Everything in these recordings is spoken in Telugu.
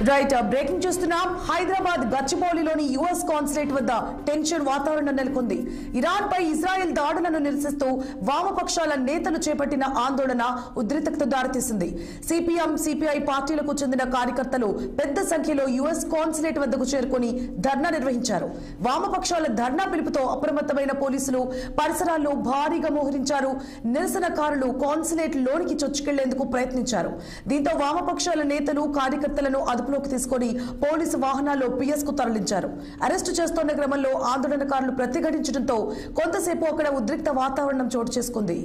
రైట్ బ్రేకింగ్ చూస్తున్నాం. హైదరాబాద్ గచ్చిబౌలిలోని యుఎస్ కాన్సులేట్ వద్ద టెన్షన్ వాతావరణం నెలకొంది. ఇరాన్ పై ఇజ్రాయెల్ దాడులను నిరసిస్తూ వామపక్షాల నేతలు చేపట్టిన ఆందోళన ఉద్రిక్తతకు దారితీసింది. సిపిఎం, సిపిఐ పార్టీలకు చెందిన కార్యకర్తలు పెద్ద సంఖ్యలో యుఎస్ కాన్సులేట్ వద్దకు చేరుకుని ధర్నా నిర్వహించారు. వామపక్షాల ధర్నా పిలుపుతో అప్రమత్తమైన పోలీసులు పరిసరాల్లో భారీగా మోహరించారు. నిరసనకారులు కాన్సులేట్ లోనికి చొచ్చుకెళ్లేందుకు ప్రయత్నించారు. దీంతో వామపక్షాల నేతలు కార్యకర్తలను అదుపులోకి తీసుకొని పోలీసు వాహనాల్లో పిఎస్ కు తరలించారు. అరెస్టు చేస్తున్న క్రమంలో ఆందోళనకారులు ప్రతిఘటించడంతో కొంతసేపు అక్కడ ఉద్రిక్త వాతావరణం చోటు చేసుకుంది.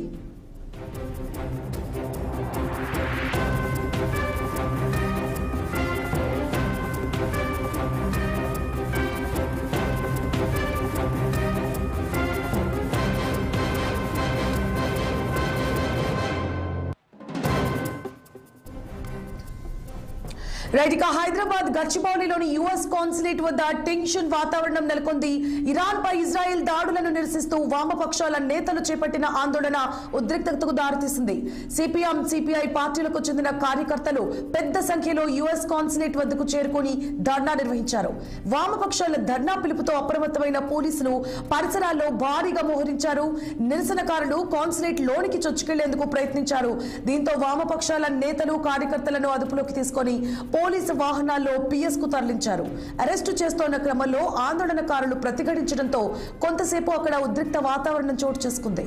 రైట్, ఇక హైదరాబాద్ గచ్చిబౌలిలోని యుఎస్ కాన్సులేట్ వద్ద టెన్షన్ వాతావరణం నెలకొంది. ఇరాన్ పై ఇజ్రాయెల్ దాడులను నిరసిస్తూ వామపక్షాల నేతలు చేపట్టిన ఆందోళన ఉద్రిక్తతకు దారితీసింది. సిపిఎం, సిపిఐ పార్టీలకు చెందిన కార్యకర్తలు పెద్ద సంఖ్యలో యుఎస్ కాన్సులేట్ వద్దకు చేరుకుని ధర్నా నిర్వహించారు. వామపక్షాల ధర్నా పిలుపుతో అప్రమత్తమైన పోలీసులు పరిసరాల్లో భారీగా మోహరించారు. నిరసనకారులు కాన్సులేట్ లోనికి చొచ్చుకెళ్లేందుకు ప్రయత్నించారు. దీంతో వామపక్షాల నేతలు కార్యకర్తలను అదుపులోకి తీసుకొని పోలీసు వాహనాల్లో పిఎస్ కు తరలించారు. అరెస్టు చేస్తోన్న క్రమంలో ఆందోళనకారులు ప్రతిఘటించడంతో కొంతసేపు అక్కడ ఉద్రిక్త వాతావరణం చోటు చేసుకుంది.